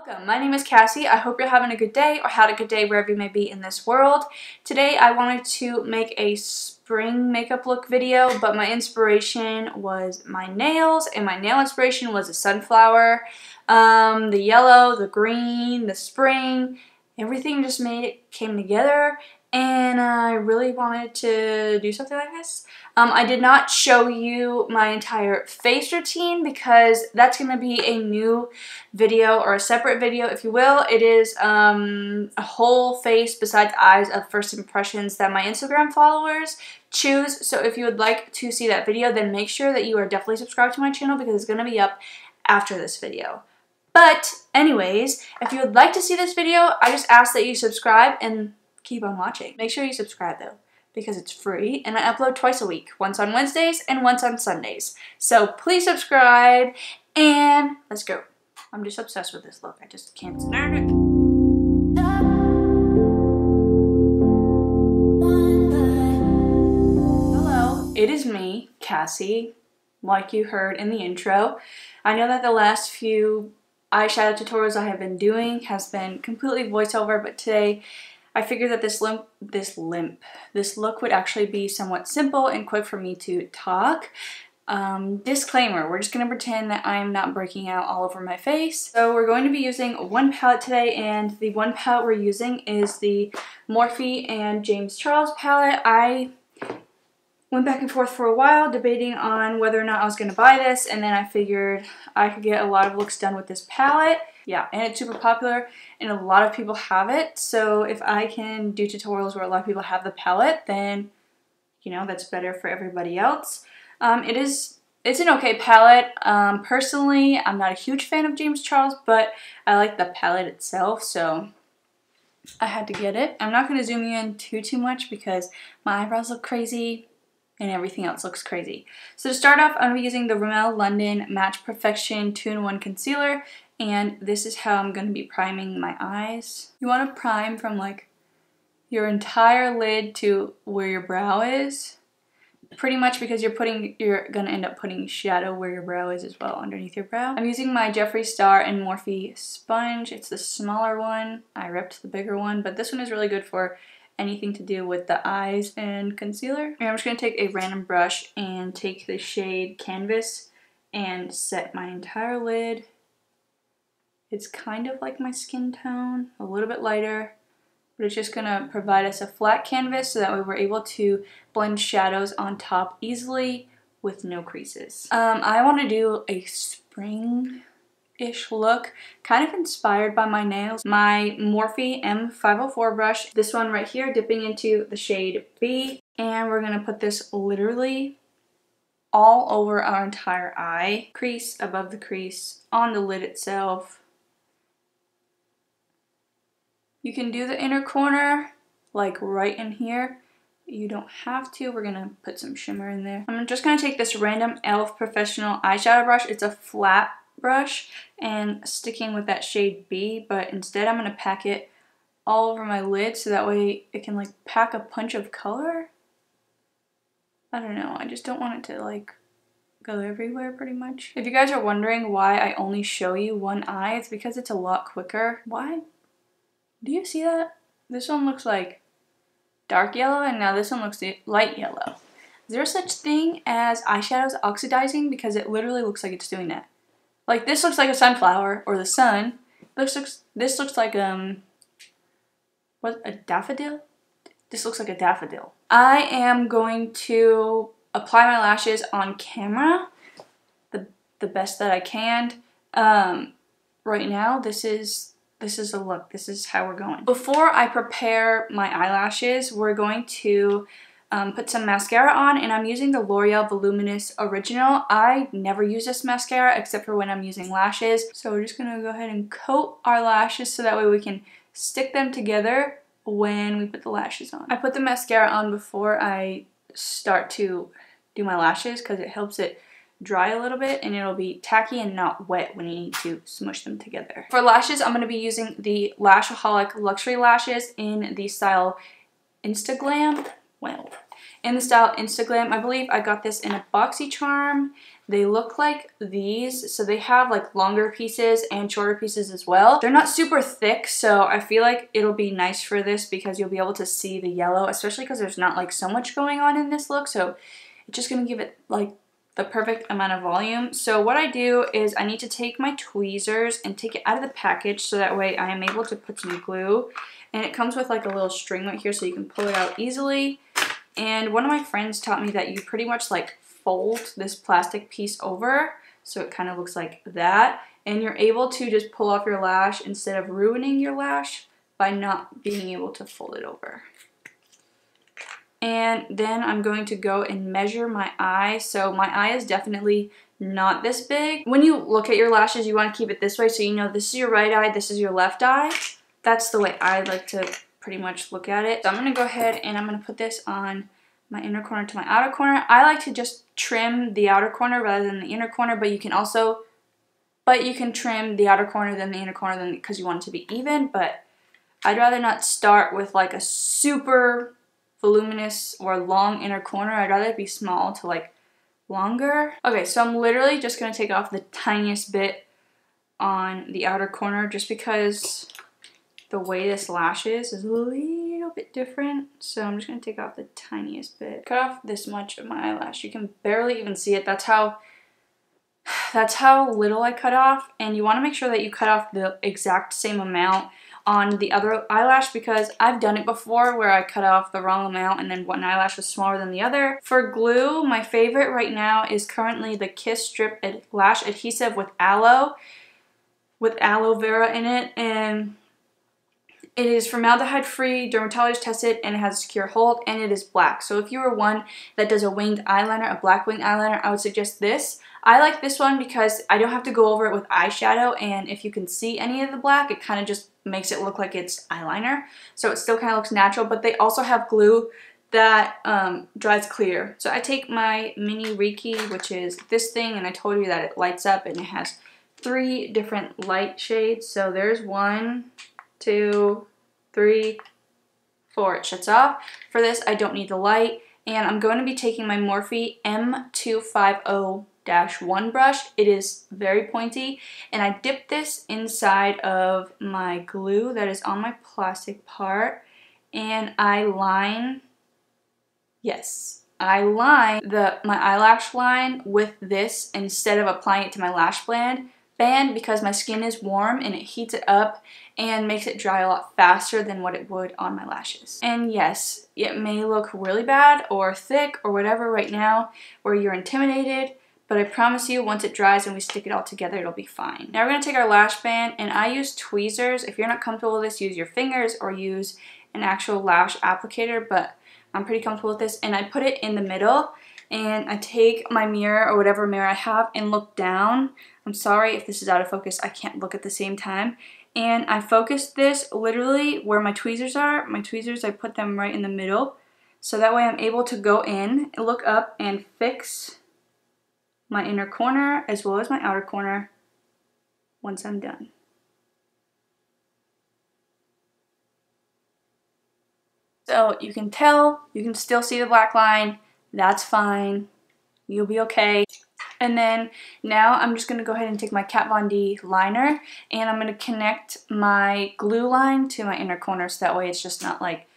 Welcome, my name is Cassie. I hope you're having a good day or had a good day wherever you may be in this world. Today I wanted to make a spring makeup look video, but my inspiration was my nails, and my nail inspiration was a sunflower. The yellow, the green, the spring, everything just came together, and I really wanted to do something like this. I did not show you my entire face routine because that's going to be a new video, or a separate video if you will. It is a whole face besides eyes of first impressions that my Instagram followers choose. So if you would like to see that video, then make sure that you are definitely subscribed to my channel because it's going to be up after this video. But anyways, if you would like to see this video, I just ask that you subscribe and keep on watching. Make sure you subscribe though, because it's free and I upload twice a week, once on Wednesdays and once on Sundays. So please subscribe and let's go. I'm just obsessed with this look. I just can't stand it. Hello, it is me, Cassie, like you heard in the intro. I know that the last few eyeshadow tutorials I have been doing has been completely voiceover, but today I figured that this look would actually be somewhat simple and quick for me to talk. Disclaimer, we're just going to pretend that I'm not breaking out all over my face. So we're going to be using one palette today, and the one palette we're using is the Morphe and James Charles palette. I went back and forth for a while debating on whether or not I was going to buy this, and then I figured I could get a lot of looks done with this palette. Yeah, and it's super popular and a lot of people have it, so if I can do tutorials where a lot of people have the palette, then, you know, that's better for everybody else. It's an okay palette. Personally, I'm not a huge fan of James Charles, but I like the palette itself, so I had to get it. I'm not going to zoom you in too much because my eyebrows look crazy and everything else looks crazy. So to start off, I'm going to be using the Rimmel London Match Perfection 2-in-1 Concealer, and this is how I'm going to be priming my eyes. You want to prime from like your entire lid to where your brow is, pretty much, because you're going to end up putting shadow where your brow is as well, underneath your brow. I'm using my Jeffree Star and Morphe sponge. It's the smaller one. I ripped the bigger one, but this one is really good for anything to do with the eyes and concealer. And I'm just going to take a random brush and take the shade Canvas and set my entire lid. It's kind of like my skin tone, a little bit lighter, but it's just going to provide us a flat canvas so that way we're able to blend shadows on top easily with no creases. I want to do a spring-ish look, kind of inspired by my nails. My Morphe M504 brush, this one right here, dipping into the shade B, and we're going to put this literally all over our entire eye. Crease, above the crease, on the lid itself. You can do the inner corner, like right in here. You don't have to. We're going to put some shimmer in there. I'm just going to take this random e.l.f. Professional eyeshadow brush. It's a flat brush and sticking with that shade B, but instead I'm going to pack it all over my lid so that way it can like pack a punch of color. I don't know. I just don't want it to like go everywhere pretty much. If you guys are wondering why I only show you one eye, it's because it's a lot quicker. Why? Do you see that? This one looks like dark yellow and now this one looks light yellow. Is there such thing as eyeshadows oxidizing? Because it literally looks like it's doing that. Like this looks like a sunflower or the sun. This looks like what, a daffodil? This looks like a daffodil. I am going to apply my lashes on camera the best that I can. Right now this is a look. This is how we're going. Before I prepare my eyelashes, we're going to put some mascara on, and I'm using the L'Oreal Voluminous Original. I never use this mascara except for when I'm using lashes. So we're just gonna go ahead and coat our lashes so that way we can stick them together when we put the lashes on. I put the mascara on before I start to do my lashes because it helps it dry a little bit and it'll be tacky and not wet when you need to smush them together. For lashes, I'm going to be using the Lashaholic Luxury Lashes in the style Instaglam. Well, in the style Instaglam. I believe I got this in a BoxyCharm. They look like these, so they have like longer pieces and shorter pieces as well. They're not super thick, so I feel like it'll be nice for this because you'll be able to see the yellow, especially because there's not like so much going on in this look, so it's just gonna give it like the perfect amount of volume. So what I do is I need to take my tweezers and take it out of the package so that way I am able to put some glue. And it comes with like a little string right here so you can pull it out easily. And one of my friends taught me that you pretty much like fold this plastic piece over so it kind of looks like that. And you're able to just pull off your lash instead of ruining your lash by not being able to fold it over. And then I'm going to go and measure my eye. So my eye is definitely not this big. When you look at your lashes, you want to keep it this way so you know this is your right eye, this is your left eye. That's the way I like to pretty much look at it. So I'm going to go ahead and I'm going to put this on my inner corner to my outer corner. I like to just trim the outer corner rather than the inner corner, but you can trim the outer corner than the inner corner because you want it to be even, but I'd rather not start with like a super voluminous or long inner corner. I'd rather it be small to like longer. Okay, so I'm literally just going to take off the tiniest bit on the outer corner just because the way this lash is a little bit different. So I'm just going to take off the tiniest bit. Cut off this much of my eyelash. You can barely even see it. That's how little I cut off. And you want to make sure that you cut off the exact same amount on the other eyelash because I've done it before where I cut off the wrong amount and then one eyelash was smaller than the other. For glue, my favorite right now is currently the Kiss Strip Lash Adhesive with aloe vera in it, and it is formaldehyde free, dermatologist tested, and it has a secure hold, and it is black. So if you are one that does a winged eyeliner, a black winged eyeliner, I would suggest this. I like this one because I don't have to go over it with eyeshadow, and if you can see any of the black, it kind of just makes it look like it's eyeliner. So it still kind of looks natural, but they also have glue that dries clear. So I take my mini Reiki, which is this thing, and I told you that it lights up and it has 3 different light shades. So there's 1, 2, 3, 4. It shuts off. For this, I don't need the light. And I'm going to be taking my Morphe M250-1 brush. It is very pointy. And I dip this inside of my glue that is on my plastic part. And I line, I line my eyelash line with this instead of applying it to my lash band because my skin is warm and it heats it up and makes it dry a lot faster than what it would on my lashes. And yes, it may look really bad or thick or whatever right now where you're intimidated, but I promise you once it dries and we stick it all together, it'll be fine. Now we're going to take our lash band, and I use tweezers. If you're not comfortable with this, use your fingers or use an actual lash applicator, but I'm pretty comfortable with this. And I put it in the middle, and I take my mirror or whatever mirror I have and look down. I'm sorry if this is out of focus, I can't look at the same time. And I focus this literally where my tweezers are. My tweezers, I put them right in the middle. So that way I'm able to go in, look up, and fix my inner corner as well as my outer corner once I'm done. So you can tell, you can still see the black line. That's fine. You'll be okay. And then now I'm just going to go ahead and take my Kat Von D liner, and I'm going to connect my glue line to my inner corner so that way it's just not like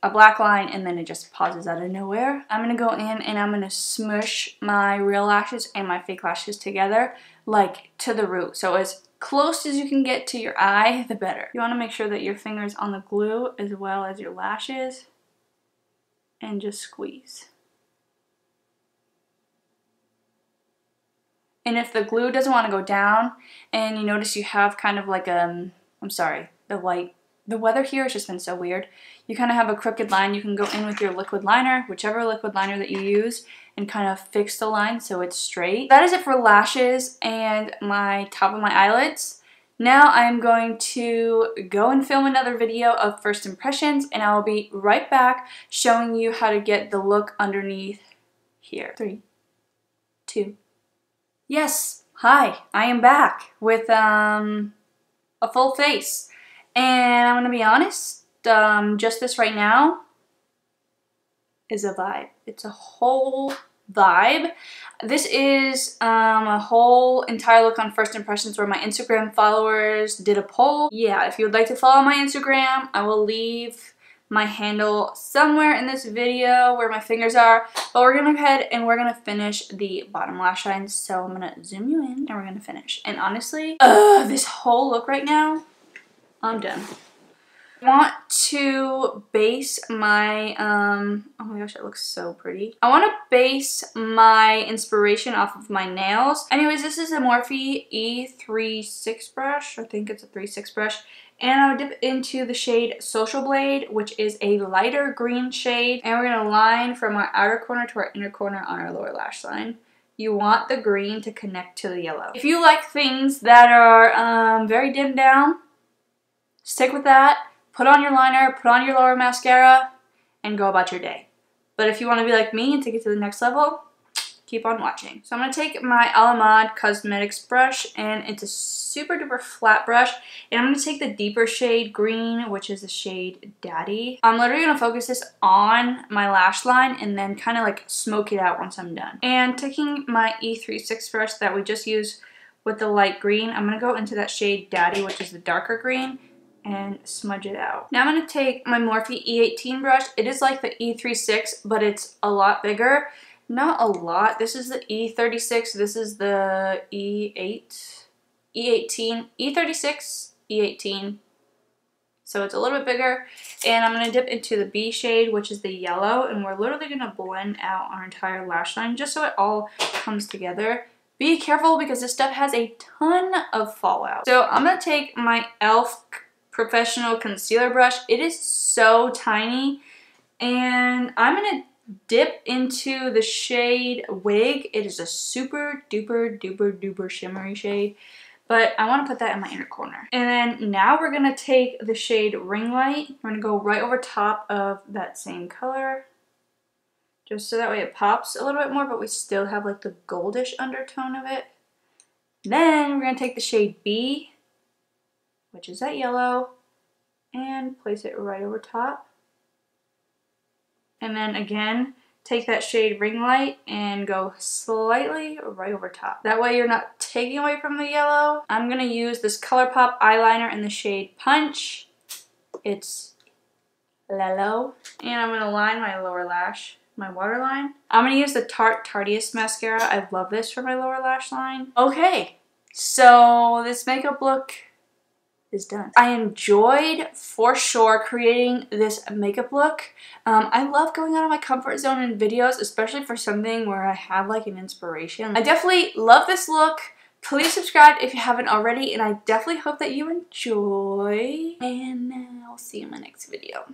a black line and then it just pauses out of nowhere. I'm going to go in and I'm going to smush my real lashes and my fake lashes together like to the root. So as close as you can get to your eye, the better. You want to make sure that your finger is on the glue as well as your lashes and just squeeze. And if the glue doesn't want to go down and you notice you have kind of like I'm sorry, the weather here has just been so weird. You kind of have a crooked line. You can go in with your liquid liner, whichever liquid liner that you use, and kind of fix the line so it's straight. That is it for lashes and my top of my eyelids. Now I'm going to go and film another video of first impressions, and I'll be right back showing you how to get the look underneath here. 3, 2. Yes, hi, I am back with a full face. And I'm going to be honest, just this right now, is a vibe. It's a whole vibe. This is a whole entire look on first impressions where my Instagram followers did a poll. Yeah, if you would like to follow my Instagram, I will leave my handle somewhere in this video where my fingers are, but we're gonna go ahead and we're gonna finish the bottom lash line. So I'm gonna zoom you in and we're gonna finish. And honestly, this whole look right now, I'm done. I want to base my, oh my gosh, it looks so pretty. I want to base my inspiration off of my nails. Anyways, this is a Morphe E36 brush. I think it's a 3.6 brush. And I would dip into the shade Social Blade, which is a lighter green shade. And we're going to line from our outer corner to our inner corner on our lower lash line. You want the green to connect to the yellow. If you like things that are very dimmed down, stick with that. Put on your liner, put on your lower mascara, and go about your day. But if you want to be like me and take it to the next level, keep on watching. So I'm going to take my Alamad Cosmetics brush, and it's a super duper flat brush. And I'm going to take the deeper shade green, which is the shade Daddy. I'm literally going to focus this on my lash line and then kind of like smoke it out once I'm done. And taking my E36 brush that we just used with the light green, I'm going to go into that shade Daddy, which is the darker green, and smudge it out. Now I'm going to take my Morphe E18 brush. It is like the E36, but it's a lot bigger. Not a lot. This is the E36. This is the E18, E36, E18. So it's a little bit bigger. And I'm going to dip into the B shade, which is the yellow. And we're literally going to blend out our entire lash line just so it all comes together. Be careful because this stuff has a ton of fallout. So I'm going to take my e.l.f. Professional Concealer brush. It is so tiny. And I'm going to dip into the shade Wig. It is a super duper duper duper shimmery shade, but I want to put that in my inner corner. And then now we're going to take the shade Ring Light. We're going to go right over top of that same color, just so that way it pops a little bit more, but we still have like the goldish undertone of it. Then we're going to take the shade B, which is that yellow, and place it right over top. And then again, take that shade Ring Light and go slightly right over top. That way you're not taking away from the yellow. I'm going to use this ColourPop eyeliner in the shade Punch. It's Lalo. And I'm going to line my lower lash, my waterline. I'm going to use the Tarte Tarteist mascara. I love this for my lower lash line. Okay, so this makeup look is done. I enjoyed, for sure, creating this makeup look. I love going out of my comfort zone in videos, especially for something where I have like an inspiration. I definitely love this look. Please subscribe if you haven't already, and I definitely hope that you enjoy, and I'll see you in my next video.